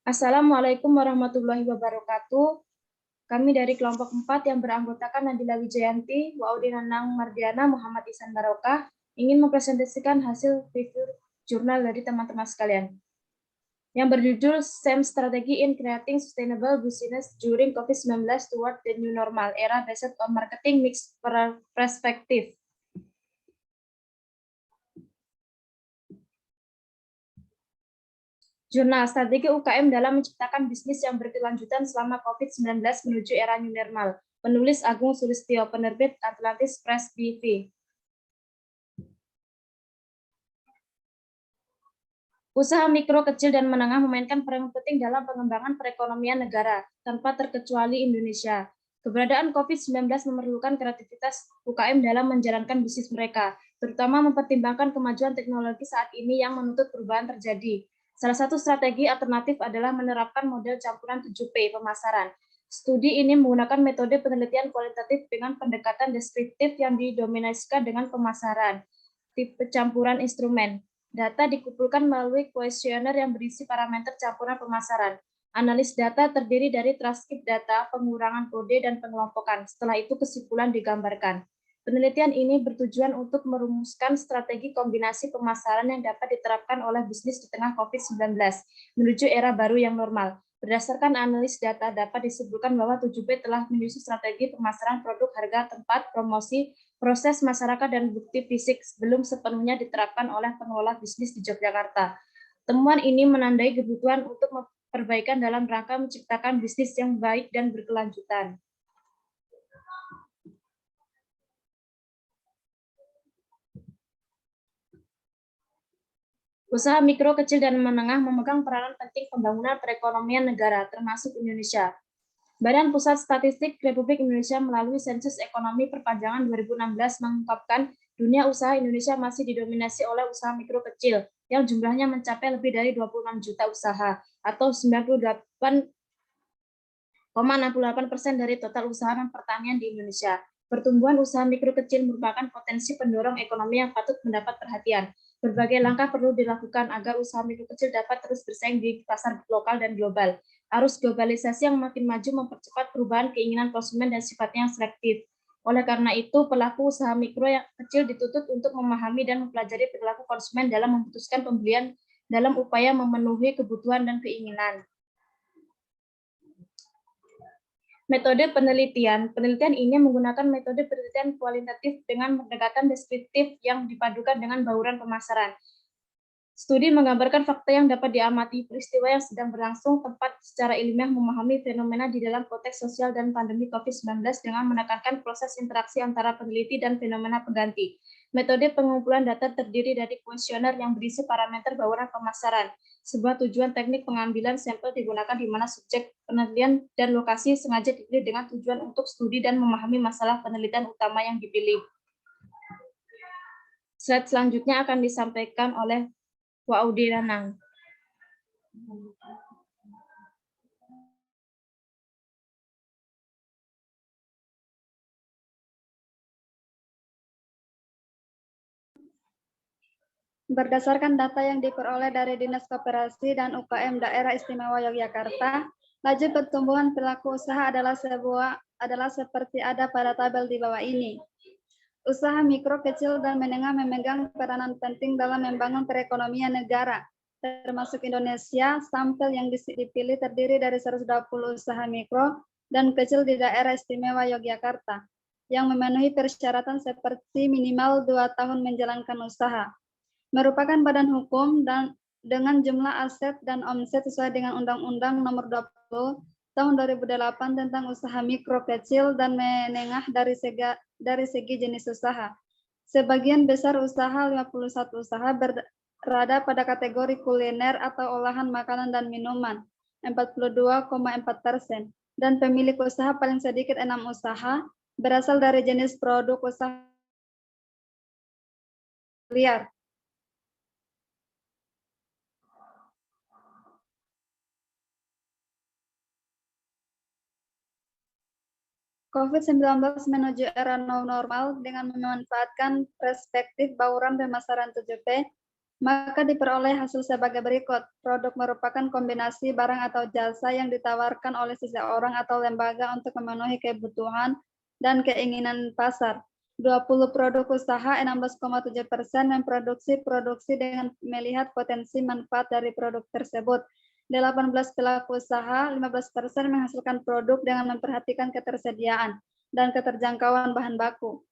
Assalamualaikum warahmatullahi wabarakatuh. Kami dari kelompok 4 yang beranggotakan Nadila Wijayanti, Waudi Nanang Mardiana, Muhammad Ihsan Barokah, ingin mempresentasikan hasil review jurnal dari teman-teman sekalian yang berjudul SEM Strategy in Creating Sustainable Business During COVID-19 Toward the New Normal Era Based on Marketing Mix Perspective. Jurnal Strategi UKM dalam menciptakan bisnis yang berkelanjutan selama COVID-19 menuju era new normal. Penulis Agung Sulistyo, penerbit Atlantis Press BV. Usaha mikro, kecil, dan menengah memainkan peran penting dalam pengembangan perekonomian negara, tanpa terkecuali Indonesia. Keberadaan COVID-19 memerlukan kreativitas UKM dalam menjalankan bisnis mereka, terutama mempertimbangkan kemajuan teknologi saat ini yang menuntut perubahan terjadi. Salah satu strategi alternatif adalah menerapkan model campuran 7P pemasaran. Studi ini menggunakan metode penelitian kualitatif dengan pendekatan deskriptif yang didominasikan dengan pemasaran, tipe campuran instrumen. Data dikumpulkan melalui kuesioner yang berisi parameter campuran pemasaran. Analis data terdiri dari transkrip data, pengurangan kode, dan pengelompokan. Setelah itu kesimpulan digambarkan. Penelitian ini bertujuan untuk merumuskan strategi kombinasi pemasaran yang dapat diterapkan oleh bisnis di tengah COVID-19 menuju era baru yang normal. Berdasarkan analis data, dapat disimpulkan bahwa 7B telah menyusun strategi pemasaran produk, harga, tempat, promosi, proses masyarakat, dan bukti fisik belum sepenuhnya diterapkan oleh pengelola bisnis di Yogyakarta. Temuan ini menandai kebutuhan untuk perbaikan dalam rangka menciptakan bisnis yang baik dan berkelanjutan. Usaha mikro, kecil, dan menengah memegang peranan penting pembangunan perekonomian negara, termasuk Indonesia. Badan Pusat Statistik Republik Indonesia melalui Sensus Ekonomi Perpanjangan 2016 mengungkapkan dunia usaha Indonesia masih didominasi oleh usaha mikro kecil yang jumlahnya mencapai lebih dari 26 juta usaha atau 98,68% dari total usaha dan pertanian di Indonesia. Pertumbuhan usaha mikro kecil merupakan potensi pendorong ekonomi yang patut mendapat perhatian. Berbagai langkah perlu dilakukan agar usaha mikro kecil dapat terus bersaing di pasar lokal dan global. Arus globalisasi yang makin maju mempercepat perubahan keinginan konsumen dan sifatnya yang selektif. Oleh karena itu, pelaku usaha mikro yang kecil dituntut untuk memahami dan mempelajari perilaku konsumen dalam memutuskan pembelian dalam upaya memenuhi kebutuhan dan keinginan. Metode penelitian ini menggunakan metode penelitian kualitatif dengan pendekatan deskriptif yang dipadukan dengan bauran pemasaran. Studi menggambarkan fakta yang dapat diamati, peristiwa yang sedang berlangsung, tempat secara ilmiah memahami fenomena di dalam konteks sosial dan pandemi COVID-19 dengan menekankan proses interaksi antara peneliti dan fenomena pengganti. Metode pengumpulan data terdiri dari kuesioner yang berisi parameter bauran pemasaran. Sebuah tujuan teknik pengambilan sampel digunakan di mana subjek penelitian dan lokasi sengaja dipilih dengan tujuan untuk studi dan memahami masalah penelitian utama yang dipilih. Slide selanjutnya akan disampaikan oleh Waudi Nanang. Berdasarkan data yang diperoleh dari Dinas Koperasi dan UKM Daerah Istimewa Yogyakarta, laju pertumbuhan pelaku usaha adalah seperti ada pada tabel di bawah ini. Usaha mikro, kecil, dan menengah memegang peranan penting dalam membangun perekonomian negara, termasuk Indonesia. Sampel yang dipilih terdiri dari 120 usaha mikro dan kecil di daerah istimewa Yogyakarta, yang memenuhi persyaratan seperti minimal 2 tahun menjalankan usaha, merupakan badan hukum dan dengan jumlah aset dan omset sesuai dengan Undang-Undang Nomor 20 Tahun 2008 tentang usaha mikro, kecil, dan menengah dari segi jenis usaha. Sebagian besar usaha, 51 usaha, berada pada kategori kuliner atau olahan makanan dan minuman, 42,4%, dan pemilik usaha paling sedikit 6 usaha, berasal dari jenis produk usaha liar. COVID-19 menuju era normal dengan memanfaatkan perspektif bauran pemasaran 7P, Maka diperoleh hasil sebagai berikut. Produk merupakan kombinasi barang atau jasa yang ditawarkan oleh seseorang atau lembaga untuk memenuhi kebutuhan dan keinginan pasar. 20 produk usaha 16,7% memproduksi produksi dengan melihat potensi manfaat dari produk tersebut. 18 pelaku usaha 15% menghasilkan produk dengan memperhatikan ketersediaan dan keterjangkauan bahan baku.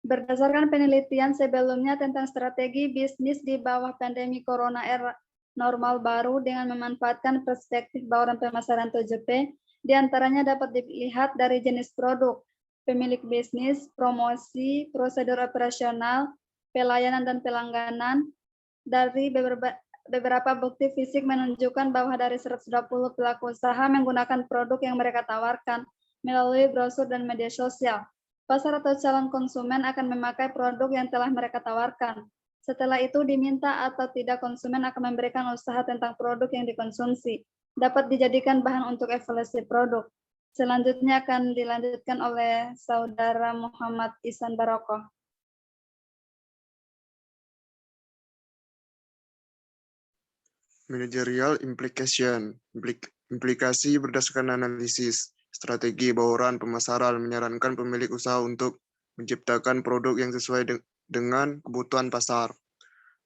Berdasarkan penelitian sebelumnya tentang strategi bisnis di bawah pandemi corona era normal baru dengan memanfaatkan perspektif bauran pemasaran 7P, diantaranya dapat dilihat dari jenis produk, pemilik bisnis, promosi, prosedur operasional, pelayanan dan pelangganan. Dari beberapa bukti fisik menunjukkan bahwa dari 120 pelaku usaha menggunakan produk yang mereka tawarkan melalui brosur dan media sosial. Pasar atau calon konsumen akan memakai produk yang telah mereka tawarkan. Setelah itu diminta atau tidak konsumen akan memberikan usaha tentang produk yang dikonsumsi. Dapat dijadikan bahan untuk evaluasi produk. Selanjutnya akan dilanjutkan oleh Saudara Muhammad Ihsan Barokoh. Managerial implication, implikasi berdasarkan analisis, strategi bauran pemasaran menyarankan pemilik usaha untuk menciptakan produk yang sesuai dengan kebutuhan pasar.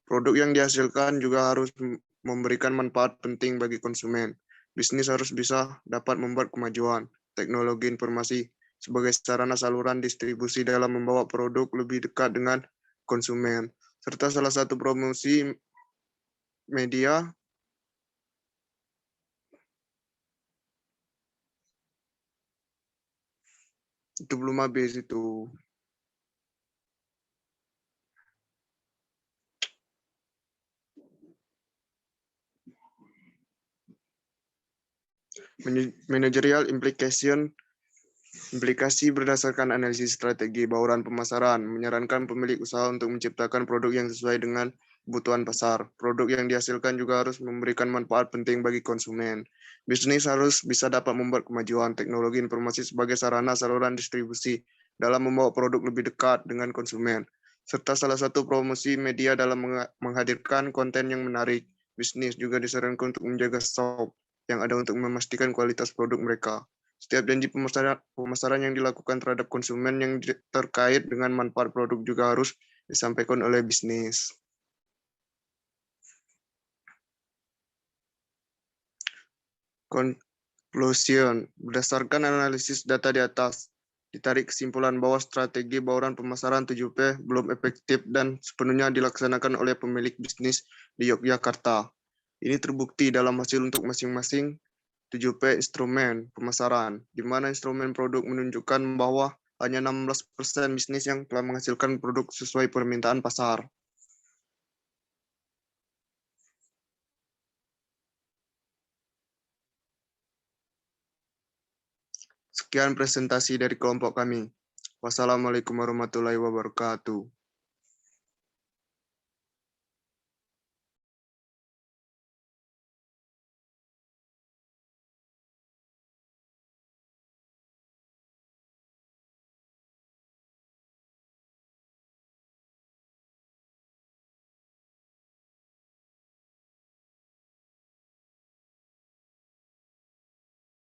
Produk yang dihasilkan juga harus memberikan manfaat penting bagi konsumen. Bisnis harus bisa dapat membuat kemajuan. Teknologi informasi sebagai sarana saluran distribusi dalam membawa produk lebih dekat dengan konsumen. Serta salah satu promosi media 25B itu. Managerial implication, implikasi berdasarkan analisis strategi bauran pemasaran, menyarankan pemilik usaha untuk menciptakan produk yang sesuai dengan kebutuhan pasar. Produk yang dihasilkan juga harus memberikan manfaat penting bagi konsumen. Bisnis harus bisa dapat membuat kemajuan. Teknologi informasi sebagai sarana saluran distribusi dalam membawa produk lebih dekat dengan konsumen. Serta salah satu promosi media dalam menghadirkan konten yang menarik. Bisnis juga disarankan untuk menjaga stok yang ada untuk memastikan kualitas produk mereka. Setiap janji pemasaran yang dilakukan terhadap konsumen yang terkait dengan manfaat produk juga harus disampaikan oleh bisnis. Conclusion, berdasarkan analisis data di atas, ditarik kesimpulan bahwa strategi bauran pemasaran 7P belum efektif dan sepenuhnya dilaksanakan oleh pemilik bisnis di Yogyakarta. Ini terbukti dalam hasil untuk masing-masing 7P instrumen pemasaran, di mana instrumen produk menunjukkan bahwa hanya 16% bisnis yang telah menghasilkan produk sesuai permintaan pasar. Sekian presentasi dari kelompok kami. Wassalamualaikum warahmatullahi wabarakatuh.